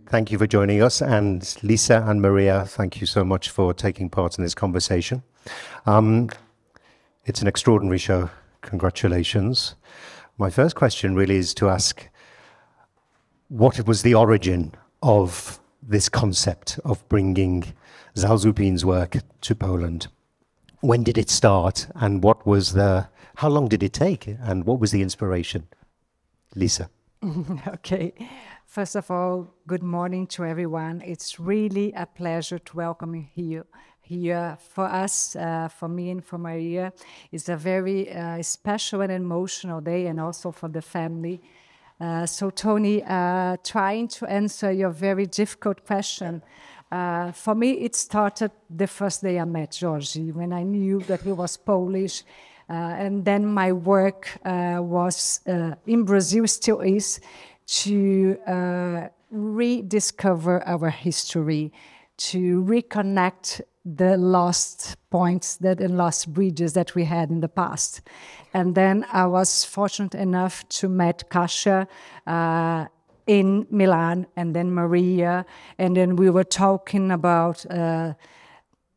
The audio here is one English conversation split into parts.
thank you for joining us. And Lisa and Maria, thank you so much for taking part in this conversation. It's an extraordinary show. Congratulations. My first question really is to ask, what was the origin of this concept of bringing Zalzupin's work to Poland? When did it start, and how long did it take, and what was the inspiration? Lisa. Okay. First of all, good morning to everyone. It's really a pleasure to welcome you here. For us, for me and for Maria, it's a very special and emotional day, and also for the family. So Tony, trying to answer your very difficult question, for me it started the first day I met Georgi, when I knew that he was Polish. And then my work was in Brazil, still is, to rediscover our history, to reconnect the lost points and lost bridges that we had in the past. And then I was fortunate enough to meet Kasia in Milan, and then Maria, and then we were talking about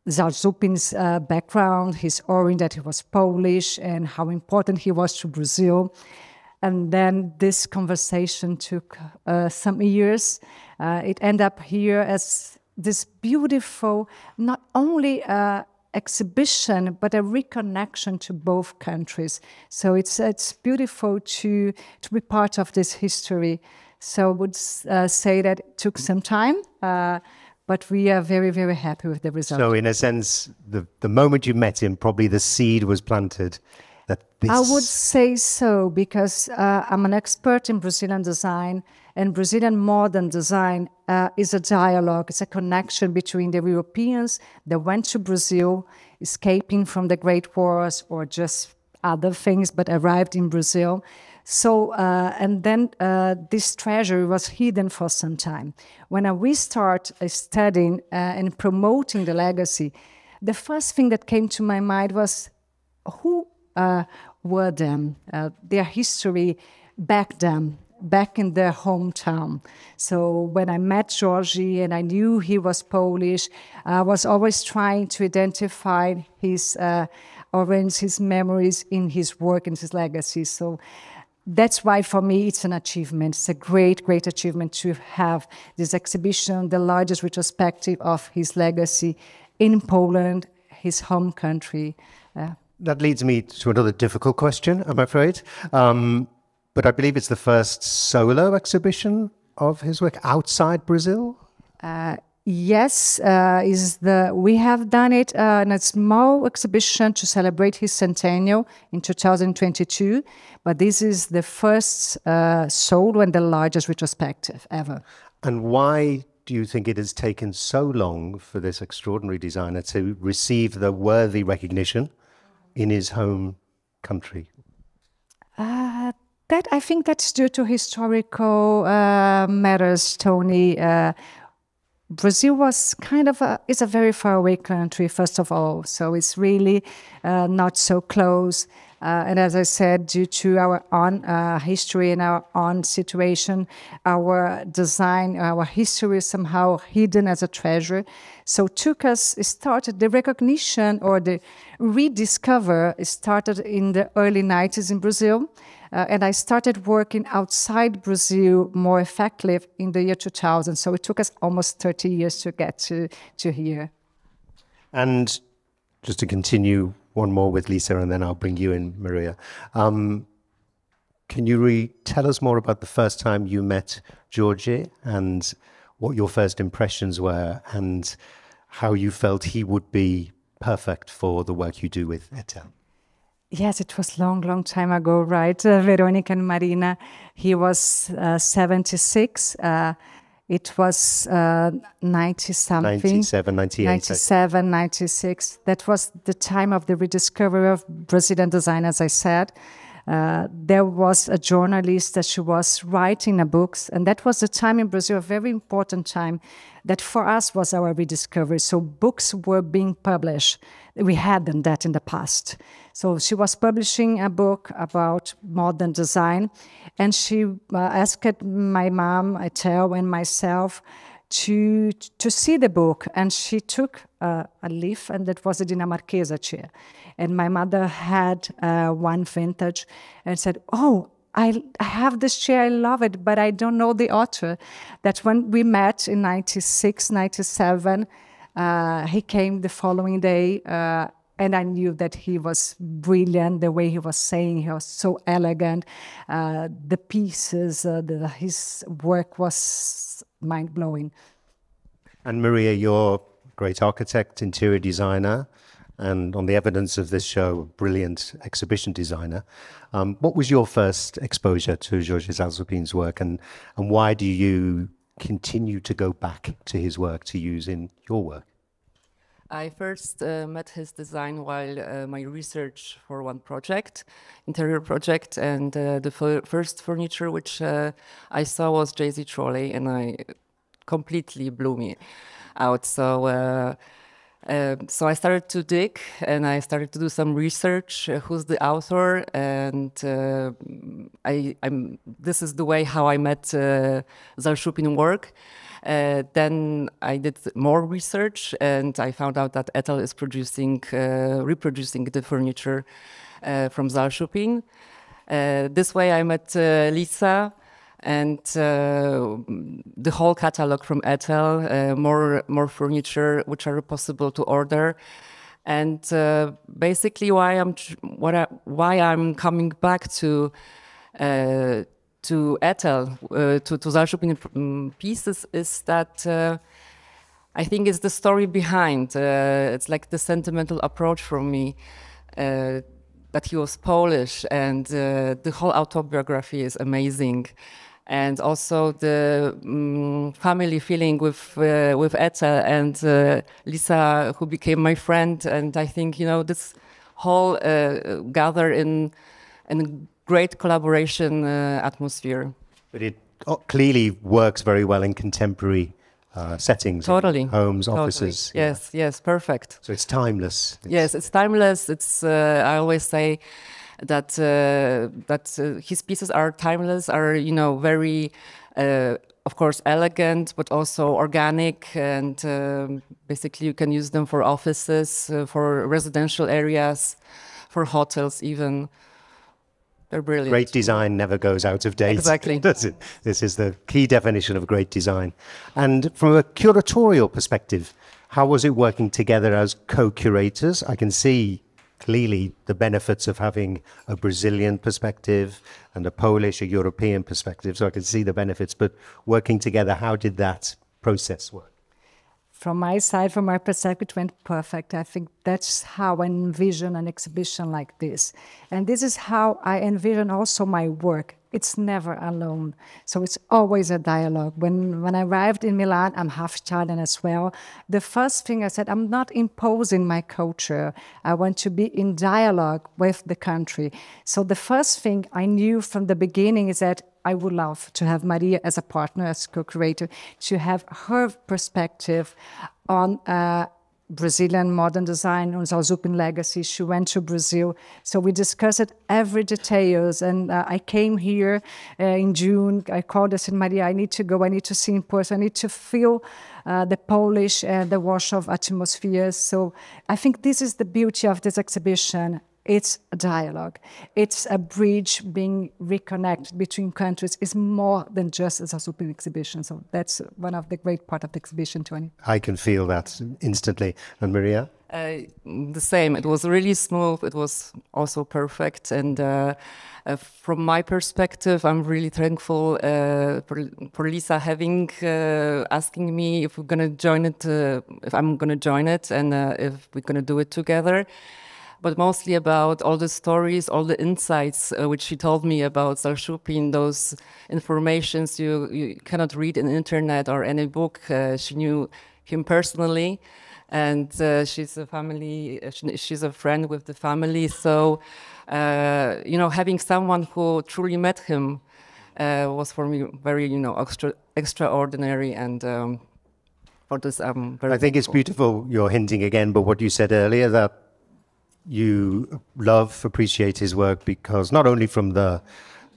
Zalzupin's background, his origin, that he was Polish, and how important he was to Brazil. And then this conversation took some years. It ended up here as this beautiful, not only exhibition, but a reconnection to both countries. So it's beautiful to be part of this history. So I would say that it took some time, but we are very, very happy with the result. So in a sense, the moment you met him, probably the seed was planted. I would say so, because I'm an expert in Brazilian design, and Brazilian modern design is a dialogue, it's a connection between the Europeans that went to Brazil, escaping from the Great Wars or just other things, but arrived in Brazil. So, and then this treasure was hidden for some time. When we start studying and promoting the legacy, the first thing that came to my mind was who were them, their history back in their hometown. So when I met Georgi and I knew he was Polish, I was always trying to identify his origins, his memories in his work and his legacy. So that's why for me it's an achievement. It's a great, great achievement to have this exhibition, the largest retrospective of his legacy in Poland, his home country. That leads me to another difficult question, I'm afraid. But I believe it's the first solo exhibition of his work outside Brazil? Yes, we have done it in a small exhibition to celebrate his centennial in 2022, but this is the first solo and the largest retrospective ever. And why do you think it has taken so long for this extraordinary designer to receive the worthy recognition in his home country? I think that's due to historical matters, Tony. Brazil was is a very far away country, first of all, so it's really not so close. And as I said, due to our own history and our own situation, our design, our history is somehow hidden as a treasure. So started the recognition or the rediscover started in the early 90s in Brazil. And I started working outside Brazil more effectively in the year 2000. So it took us almost 30 years to get to here. And just to continue one more with Lisa, and then I'll bring you in, Maria. Can you tell us more about the first time you met Georgi and what your first impressions were and how you felt he would be perfect for the work you do with ETEL? Yes, it was long time ago, right? Veronica and Marina, he was 76. It was 90-something. 97, 98. 97, 96. That was the time of the rediscovery of Brazilian design, as I said. there was a journalist that she was writing a book, and that was a time in Brazil, a very important time, that for us was our rediscovery. So books were being published. We hadn't that in the past. So she was publishing a book about modern design, and she asked my mom, Etel, and myself to see the book. And she took a leaf, and that was a Dinamarquesa chair. And my mother had one vintage and said, "Oh, I have this chair, I love it, but I don't know the author." That's when we met in 96, 97. He came the following day, and I knew that he was brilliant. The way he was saying, he was so elegant. The pieces, his work was mind-blowing. And Maria, you're a great architect, interior designer, and on the evidence of this show, brilliant exhibition designer. What was your first exposure to Jorge Zalsupin's work, and why do you continue to go back to his work to use in your work? I first met his design while my research for one project, interior project, and the first furniture which I saw was JZ Trolley, and I completely blew me out. So I started to dig, and I started to do some research. Who's the author? And this is the way how I met Zalsupin work. Then I did more research, and I found out that Etel is reproducing the furniture from Zalsupin. This way I met Lisa, and the whole catalog from Etel, more furniture which are possible to order. And basically why I'm coming back to Etel, to Zalsupin pieces, is that I think it's the story behind. It's like the sentimental approach from me, that he was Polish, and the whole autobiography is amazing. And also the family feeling with Etel and Lisa, who became my friend. And I think, this whole gather in great collaboration atmosphere. But it clearly works very well in contemporary settings. Totally. Homes, offices. Totally. Yes, perfect. So it's timeless. Yes, it's timeless. It's I always say that his pieces are timeless, are very, of course, elegant, but also organic, and basically you can use them for offices, for residential areas, for hotels even. They're brilliant. Great design never goes out of date. Exactly. Does it? This is the key definition of great design. And from a curatorial perspective, how was it working together as co-curators? I can see clearly the benefits of having a Brazilian perspective and a Polish, a European perspective. So I can see the benefits, but working together, how did that process work? From my side, from my perspective, it went perfect. I think that's how I envision an exhibition like this. And this is how I envision also my work. It's never alone. So it's always a dialogue. When I arrived in Milan, I'm half Italian as well. The first thing I said, I'm not imposing my culture. I want to be in dialogue with the country. So the first thing I knew from the beginning is that I would love to have Maria as a partner, as co-creator, to have her perspective on Brazilian modern design, on Zalsupin legacy. She went to Brazil. So we discussed every details. And I came here in June. I called her and said, Maria, I need to go. I need to see in person. I need to feel the Polish and the Warsaw atmosphere. So I think this is the beauty of this exhibition. It's a dialogue. It's a bridge being reconnected between countries. It's more than just a Zalsupin exhibition. So that's one of the great part of the exhibition, Tony. I can feel that instantly. And Maria? The same. It was really smooth. It was also perfect. And from my perspective, I'm really thankful for Lisa having asking me if we're going to join it, if I'm going to join it, and if we're going to do it together. But mostly about all the stories, all the insights which she told me about Zalsupin, those informations you cannot read in the internet or any book. She knew him personally, and she's a family. She's a friend with the family. So, you know, having someone who truly met him was for me very, you know, extraordinary, and for this I'm very. I think it's beautiful. You're hinting again, but what you said earlier, that you appreciate his work because not only from the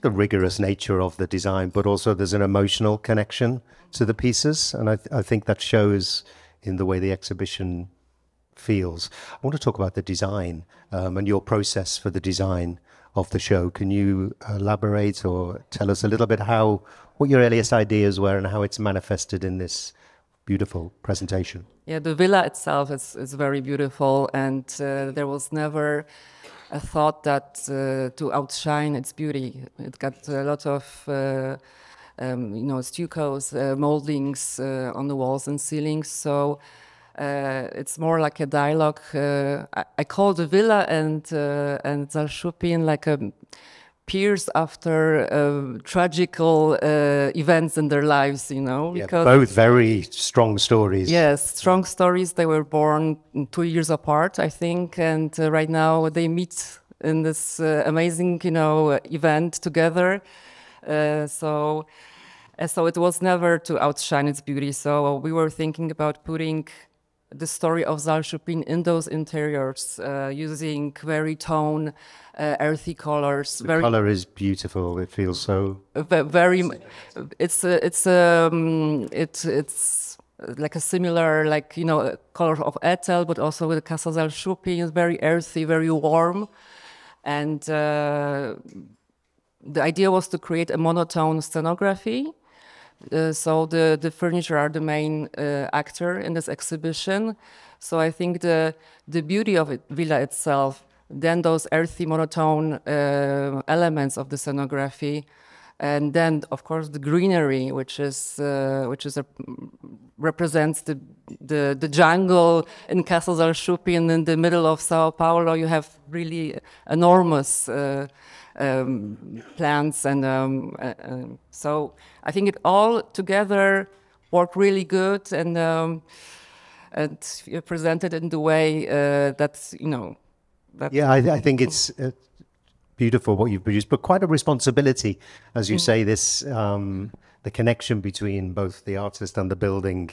rigorous nature of the design, but also there's an emotional connection to the pieces, and I think that shows in the way the exhibition feels. I want to talk about the design and your process for the design of the show. Can you elaborate or tell us a little bit what your earliest ideas were and how it's manifested in this beautiful presentation? Yeah, the villa itself is very beautiful, and there was never a thought that to outshine its beauty. It got a lot of you know, stuccos, moldings on the walls and ceilings. So it's more like a dialogue. I call the villa and Zalszupin like a peers after tragical events in their lives, you know. Because both very strong stories. Yes, strong stories. They were born 2 years apart, I think, and right now they meet in this amazing, you know, event together. So it was never to outshine its beauty. So we were thinking about putting the story of Zalszupin in those interiors, using very tone, earthy colors. The color is beautiful. It feels so very. It's like a similar, like, you know, color of Ethel, but also with Casa Zalszupin. It's very earthy, very warm, and the idea was to create a monotone scenography. So the furniture are the main actor in this exhibition. So I think the beauty of villa itself, then those earthy monotone elements of the scenography, and then of course the greenery, which represents the jungle in Castle Zalszupin in the middle of Sao Paulo. You have really enormous plants, and so I think it all together worked really good, and presented in the way that's, you know. Yeah, I think it's beautiful what you've produced, but quite a responsibility, as you say. This the connection between both the artist and the building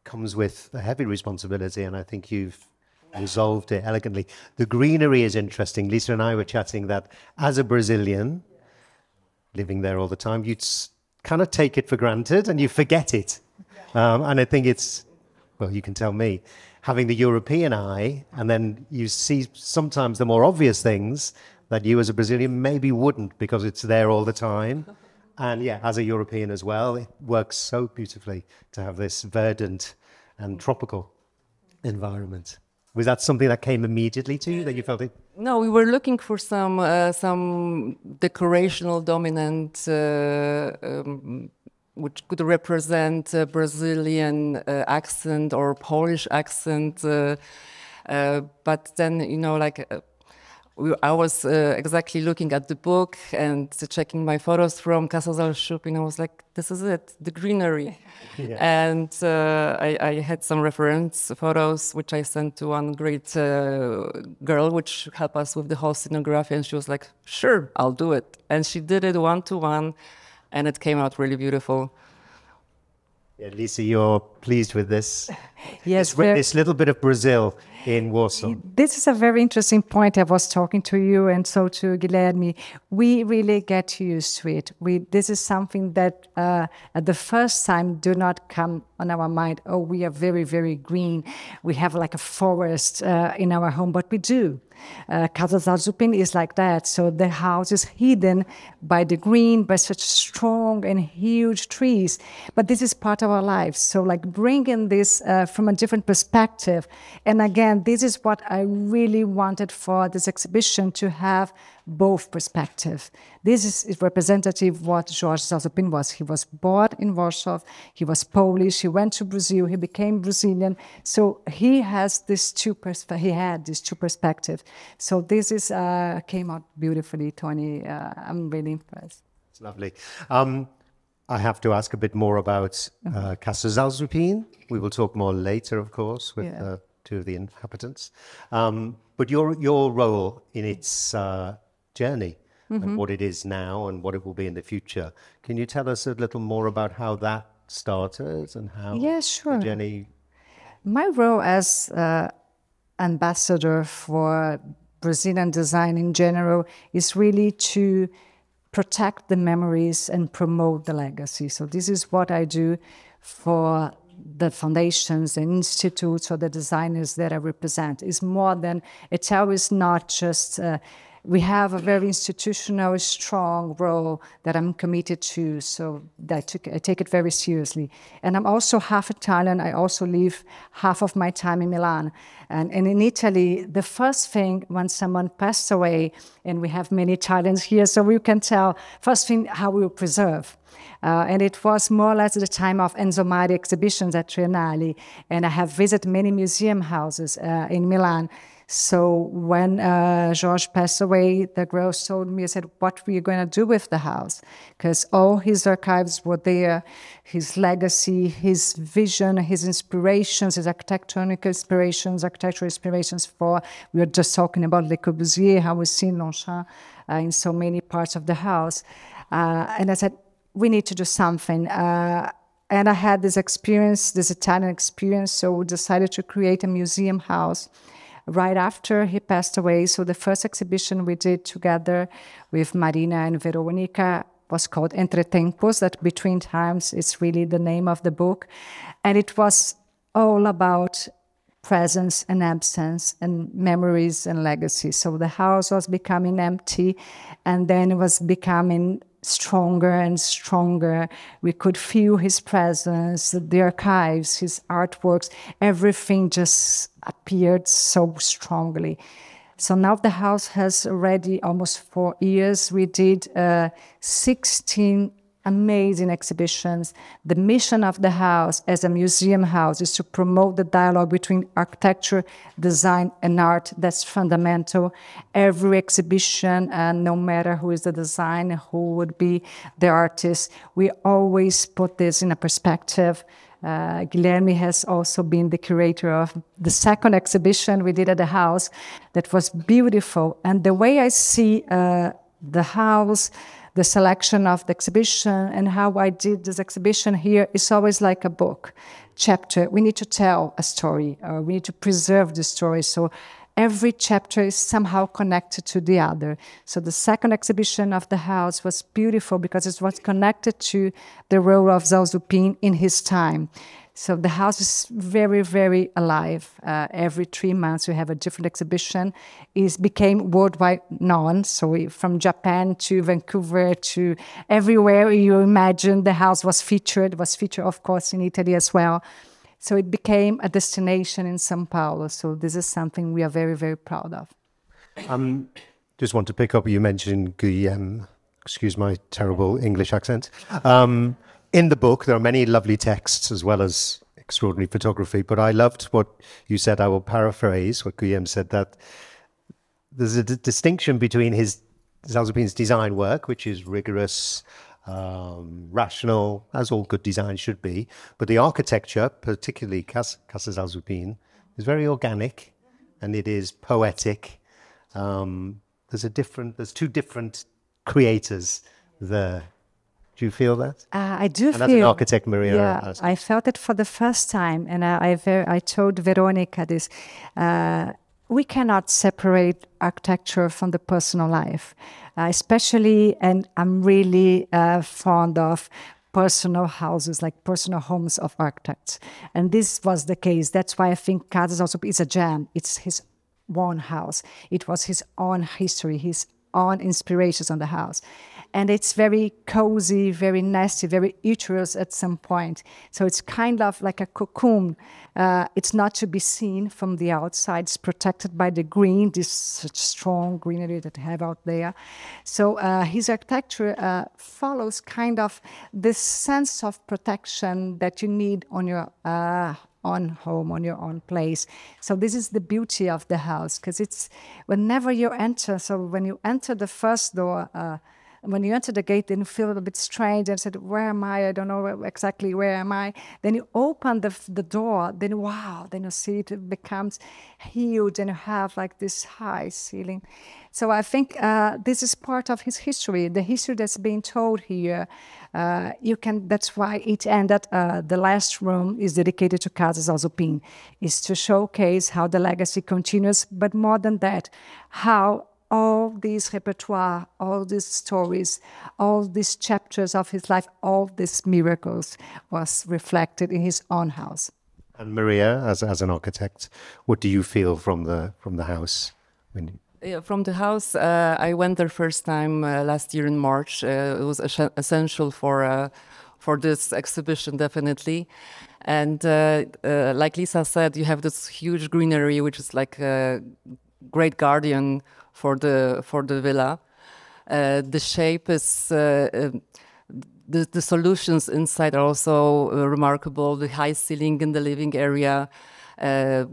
comes with a heavy responsibility, and I think you've resolved it elegantly. The greenery is interesting. Lisa and I were chatting that as a Brazilian living there all the time, you'd kind of take it for granted and you forget it. And I think it's, well, you can tell me, having the European eye, and then you see sometimes the more obvious things that you as a Brazilian maybe wouldn't, because it's there all the time. And yeah, as a European as well, it works so beautifully to have this verdant and tropical environment. Was that something that came immediately to you, that you felt it? No, we were looking for some decorational dominant, which could represent a Brazilian accent or Polish accent. But then, you know, like I was exactly looking at the book and checking my photos from Casa Zalszupin. I was like, this is it, the greenery. Yeah. And I had some reference photos, which I sent to one great girl, which helped us with the whole scenography. And she was like, sure, I'll do it. And she did it 1-to-1, and it came out really beautiful. Yeah, Lisa, you're pleased with this? Yes. This little bit of Brazil in Warsaw. This is a very interesting point. I was talking to you and so to Guilherme. We really get used to it. This is something that at the first time do not come on our mind. Oh, we are very, very green. We have like a forest in our home, but we do. Casa Zalszupin is like that. So the house is hidden by the green, by such strong and huge trees. But this is part of our lives. So like bringing this from a different perspective. And again, this is what I really wanted for this exhibition, to have both perspectives. This is representative of what Jorge Zalszupin was. He was born in Warsaw. He was Polish. He went to Brazil. He became Brazilian. So he has these two perspectives. So this is came out beautifully, Tony. I'm really impressed. It's lovely. I have to ask a bit more about Casa Zalszupin. We will talk more later, of course, with two of the inhabitants. But your role in its journey and what it is now and what it will be in the future. Can you tell us a little more about how that started and how Yeah, sure. the journey? My role as ambassador for Brazilian design in general is really to protect the memories and promote the legacy. So this is what I do for the foundations and institutes or the designers that I represent. It's more than, it's always not just, we have a very institutional, strong role that I'm committed to, so I take it very seriously. And I'm also half Italian. I also live half of my time in Milan. And in Italy, the first thing when someone passed away, and we have many Italians here, so we can tell, first thing, how we will preserve. And it was more or less the time of Enzo Mari exhibitions at Triennale, and I have visited many museum houses in Milan. So when George passed away, the girls told me, I said, what were you going to do with the house? Because all his archives were there, his legacy, his vision, his inspirations, his architectural inspirations for, we were just talking about Le Corbusier, how we see Longchamp in so many parts of the house. And I said, we need to do something. And I had this experience, this Italian experience, so we decided to create a museum house right after he passed away. So the first exhibition we did together with Marina and Veronica was called Entre Tempos, that Between Times is really the name of the book. And it was all about presence and absence and memories and legacy. So the house was becoming empty, and then it was becoming stronger and stronger. We could feel his presence, the archives, his artworks, everything just appeared so strongly. So now the house has already almost 4 years. We did 16 amazing exhibitions. The mission of the house as a museum house is to promote the dialogue between architecture, design, and art. That's fundamental. Every exhibition, no matter who is the designer, who would be the artist, we always put this in a perspective. Guilherme has also been the curator of the second exhibition we did at the house that was beautiful. And the way I see the house, the selection of the exhibition, and how I did this exhibition here is always like a book chapter. We need to tell a story, or we need to preserve the story. So every chapter is somehow connected to the other. So the second exhibition of the house was beautiful because it was connected to the role of Zhao Zupin in his time. So the house is very, very alive. Every 3 months we have a different exhibition. It became worldwide known. So from Japan to Vancouver to everywhere you imagine, the house was featured. It was featured, of course, in Italy as well. So it became a destination in São Paulo. So this is something we are very, very proud of. Just want to pick up, you mentioned Guillaume, excuse my terrible English accent. In the book, there are many lovely texts as well as extraordinary photography, but I loved what you said. I will paraphrase what Guillaume said, that there's a distinction between Zhao Zupin's design work, which is rigorous, rational, as all good design should be, but the architecture, particularly Casa Zhao Zupin, is very organic and it is poetic. There's two different creators there. Do you feel that? I do and feel. And as an architect, Maria. Yeah, I felt it for the first time. And I told Veronica this. We cannot separate architecture from the personal life. Especially, and I'm really fond of personal houses, like personal homes of architects. And this was the case. That's why I think Casa also is a gem. It's his own house. It was his own history, his own inspirations on the house. And it's very cozy, very nasty, very uterus at some point. So it's kind of like a cocoon. It's not to be seen from the outside. It's protected by the green, this such strong greenery that they have out there. So his architecture follows kind of this sense of protection that you need on your own home, on your own place. So this is the beauty of the house, because it's whenever you enter, so when you enter the first door, when you enter the gate, then you feel a bit strange and said, where am I? I don't know exactly where am I. Then you open the door, then wow, then you see it becomes huge and you have like this high ceiling. So I think this is part of his history, the history that's being told here. That's why it ended, the last room is dedicated to Casa Zalzupin, is to showcase how the legacy continues, but more than that, how all this repertoire, all these stories, all these chapters of his life, all these miracles was reflected in his own house. And Maria, as an architect, what do you feel from the house? From the house, I went there first time last year in March. It was essential for this exhibition, definitely. And like Lisa said, you have this huge greenery, which is like a great guardian for the villa. The shape is the solutions inside are also remarkable. The high ceiling in the living area.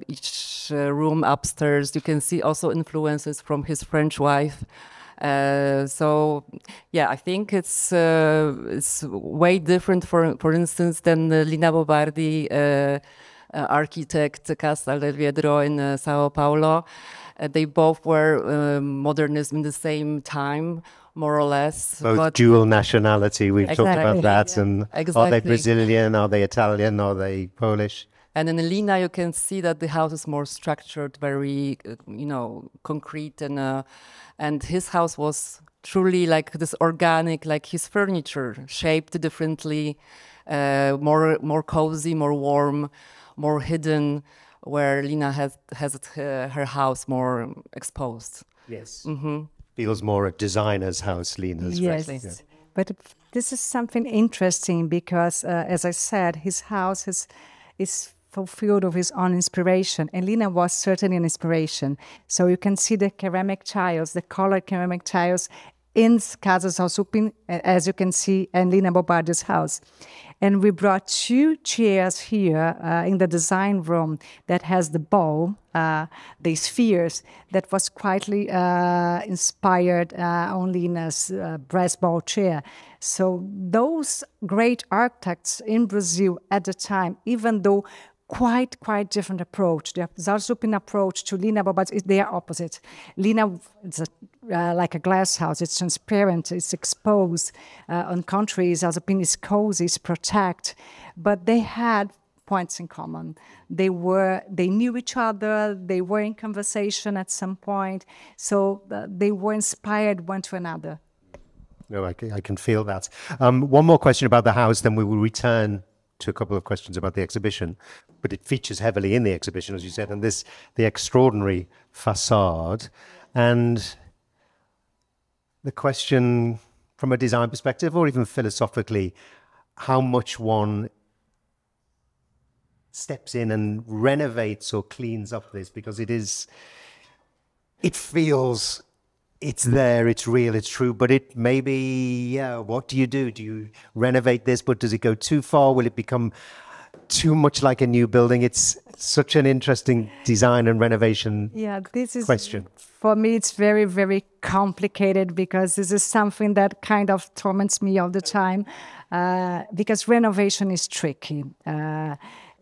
Each room upstairs, you can see also influences from his French wife. So, yeah, I think it's way different, for instance, than Lina Bo Bardi, architect Casal del Viedro in Sao Paulo. They both were modernism in the same time, more or less. Both dual nationality, we've talked about that. And exactly. Are they Brazilian, are they Italian, are they Polish? And in Lina, you can see that the house is more structured, very, concrete. And his house was truly like this organic, like his furniture, shaped differently, more cozy, more warm, more hidden, where Lina has her house more exposed. Yes. Mm-hmm. Feels more a designer's house, Lina's. Yes. Yeah. But this is something interesting because, as I said, his house is fulfilled of his own inspiration, and Lina was certainly an inspiration. So you can see the ceramic tiles, the colored ceramic tiles in Casa Zalzupin, as you can see, in Lina Bo Bardi's house. And we brought 2 chairs here in the design room that has the bowl, the spheres, that was quietly inspired on Lina's brass bowl chair. So those great architects in Brazil at the time, even though quite different approach. The Zalzupin approach to Lina Bo Bardi is they are opposite. Lina is like a glass house. It's transparent. It's exposed. On contrary, Zalzupin is cozy. It's protect. But they had points in common. They knew each other. They were in conversation at some point. So they were inspired one to another. No, I can feel that. One more question about the house, then we will return to a couple of questions about the exhibition, but it features heavily in the exhibition, as you said, and the extraordinary facade. And the question from a design perspective, or even philosophically, how much one steps in and renovates or cleans up this, because it feels, it's there, it's real, it's true, but it maybe, what do? Do you renovate this, but does it go too far? Will it become too much like a new building? It's such an interesting design and renovation question. For me, it's very, very complicated because this is something that kind of torments me all the time because renovation is tricky.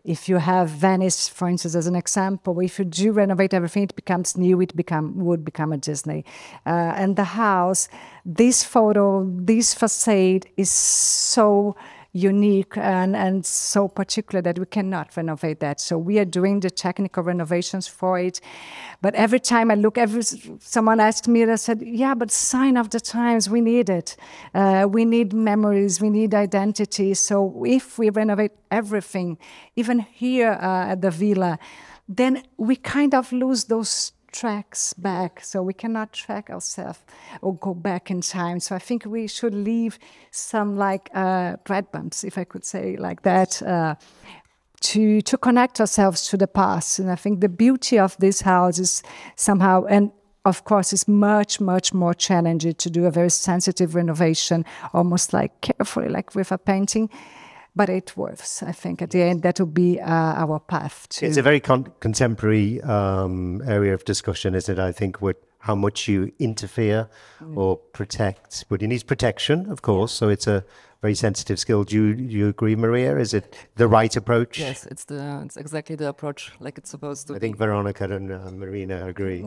If you have Venice, for instance, as an example, if you do renovate everything, it becomes new, would become a Disney. And the house, this facade is so unique and so particular that we cannot renovate that. So we are doing the technical renovations for it. But every time I look, someone asked me, I said, yeah, but sign of the times, we need it. We need memories, we need identity. So if we renovate everything, even here at the villa, then we kind of lose those tracks back, so we cannot track ourselves or go back in time. So I think we should leave some bread bumps, if I could say like that, to connect ourselves to the past. And I think the beauty of this house is somehow, and of course, it's much more challenging to do a very sensitive renovation, almost like carefully, like with a painting. But it works. I think at the end that will be our path. It's a very contemporary area of discussion, isn't it? I think with how much you interfere or protect. But it needs protection, of course, so it's a very sensitive skill. Do you agree, Maria? Is it the right approach? Yes, it's exactly the approach like it's supposed to I be. think Veronica and Marina agree.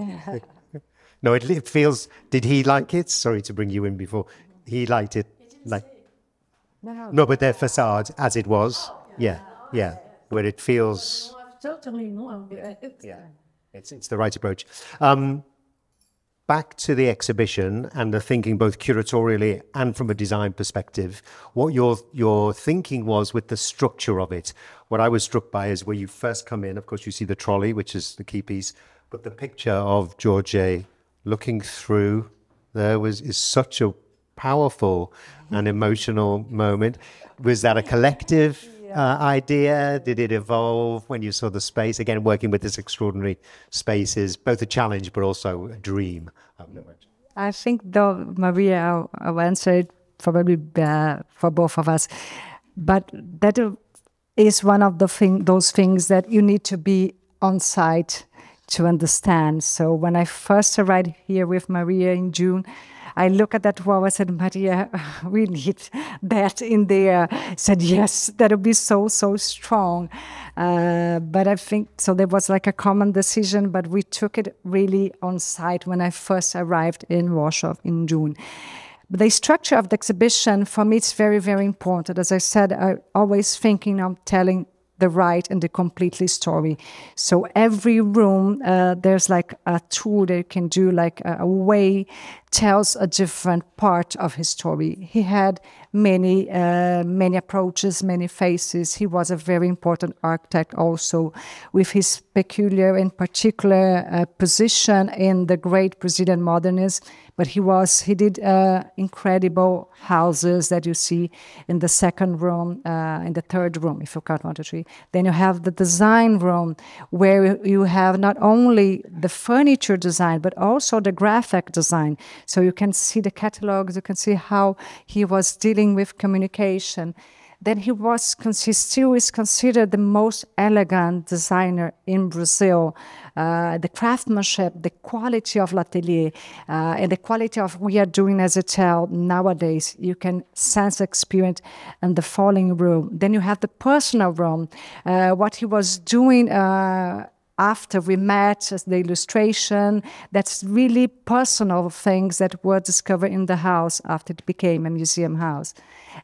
No, it feels. Did he like it? Sorry to bring you in before. He liked it. Like no, but their facade as it was. Yeah, yeah, where it feels. Totally no. Yeah, it's the right approach. Back to the exhibition and the thinking, both curatorially and from a design perspective. What your thinking was with the structure of it. What I was struck by is where you first come in. Of course, you see the trolley, which is the key piece, but the picture of George looking through there is such a powerful and emotional moment. Was that a collective idea? Did it evolve when you saw the space? Again, working with this extraordinary space is both a challenge but also a dream. I think, though, Maria, I'll answer it probably for both of us. But that is one of those things that you need to be on site to understand. So when I first arrived here with Maria in June, I look at that wall, I said, Maria, we need that in there. I said, yes, that would be so, so strong. But I think, so there was like a common decision, but we took it really on site when I first arrived in Warsaw in June. But the structure of the exhibition, for me, it's very, very important. As I said, I'm always thinking of telling the right and the completely story. So every room, there's like a tool that you can do, like a way tells a different part of his story. He had many approaches, many faces. He was a very important architect also, with his peculiar and particular position in the great Brazilian modernism. But he did incredible houses that you see in the second room, in the third room, if you count 1, 2, 3. Then you have the design room, where you have not only the furniture design, but also the graphic design. So you can see the catalogs, you can see how he was dealing with communication. Then he still is considered the most elegant designer in Brazil. The craftsmanship, the quality of L'Atelier, and the quality of what we are doing as a hotel nowadays, you can sense, experience in the following room. Then you have the personal room, what he was doing after we met, as the illustration, that's really personal things that were discovered in the house after it became a museum house.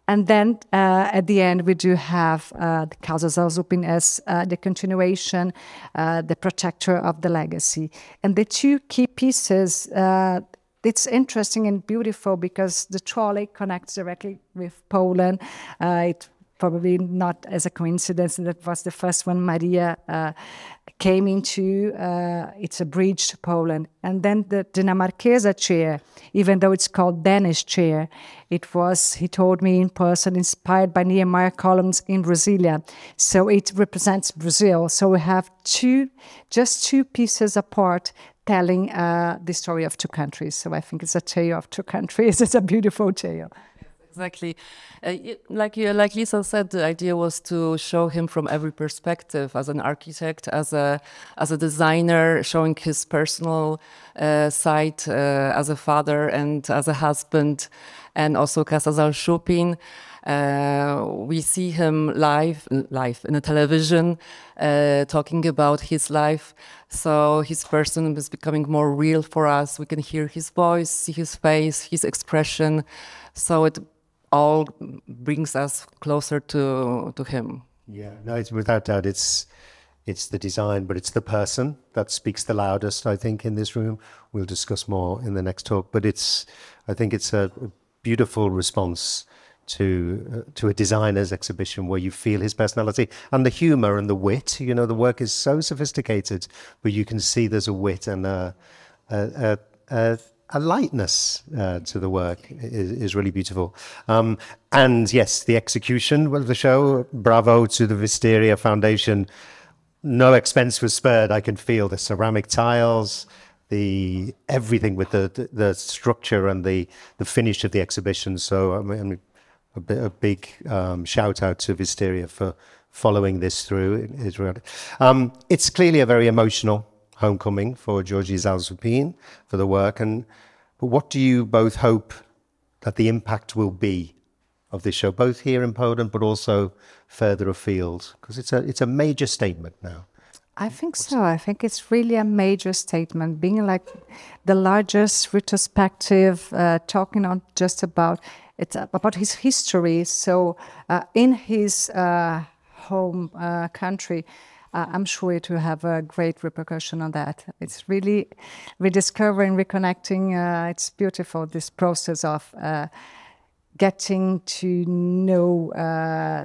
And then at the end, we do have the Casa Zarzupin as the continuation, the protector of the legacy. And the two key pieces, it's interesting and beautiful because the trolley connects directly with Poland. It probably not as a coincidence that was the first one Maria came into. It's a bridge to Poland. And then the Dinamarquesa chair, even though it's called Danish chair, it was, he told me in person, inspired by Niemeyer columns in Brasilia. So it represents Brazil. So we have just two pieces apart telling the story of two countries. So I think it's a tale of two countries. It's a beautiful tale. Exactly. Like Lisa said, the idea was to show him from every perspective, as an architect, as a designer, showing his personal side as a father and as a husband, and also Casa Zarzupin. We see him live in a television, talking about his life. So his person is becoming more real for us. We can hear his voice, see his face, his expression. So it all brings us closer to him. Yeah, no, it's without doubt. It's the design, but it's the person that speaks the loudest, I think, in this room. We'll discuss more in the next talk. But I think it's a beautiful response to a designer's exhibition where you feel his personality and the humor and the wit. You know, the work is so sophisticated, but you can see there's a wit and a lightness to the work is really beautiful. And yes, the execution of the show, bravo to the Wisteria Foundation. No expense was spared. I can feel the ceramic tiles, everything with the structure and the finish of the exhibition. So I mean, a big shout out to Wisteria for following this through. It's clearly a very emotional homecoming for Georgi Zalzupin for the work. But what do you both hope that the impact will be of this show, both here in Poland, but also further afield? Because it's a major statement now. I think so. I think it's really a major statement, being like the largest retrospective, talking not just about about his history. So in his home country, I'm sure it will have a great repercussion on that. It's really rediscovering, reconnecting. It's beautiful, this process of getting to know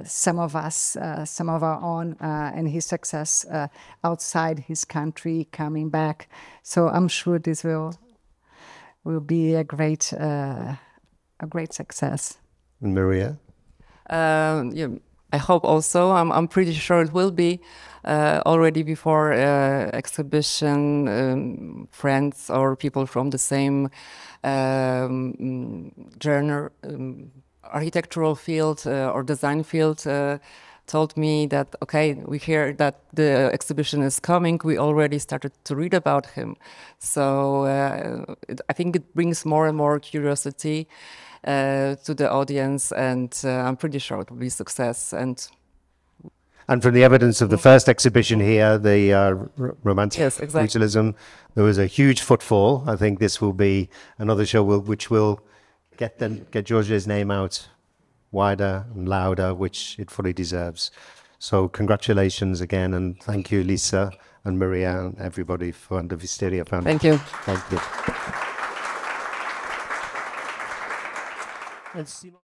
some of us, some of our own, and his success outside his country, coming back. So I'm sure this will be a great success. And Maria? Yeah, I hope also. I'm pretty sure it will be already before exhibition. Friends or people from the same genre, architectural field or design field told me that, okay, we hear that the exhibition is coming. We already started to read about him. So I think it brings more and more curiosity to the audience, and I'm pretty sure it will be a success. And from the evidence of the first exhibition here, the Romantic Brutalism, there was a huge footfall. I think this will be another show which will get Georgi's name out wider and louder, which it fully deserves. So congratulations again, and thank you, Lisa and Maria and everybody from the Wisteria Foundation. Thank you. Thank you.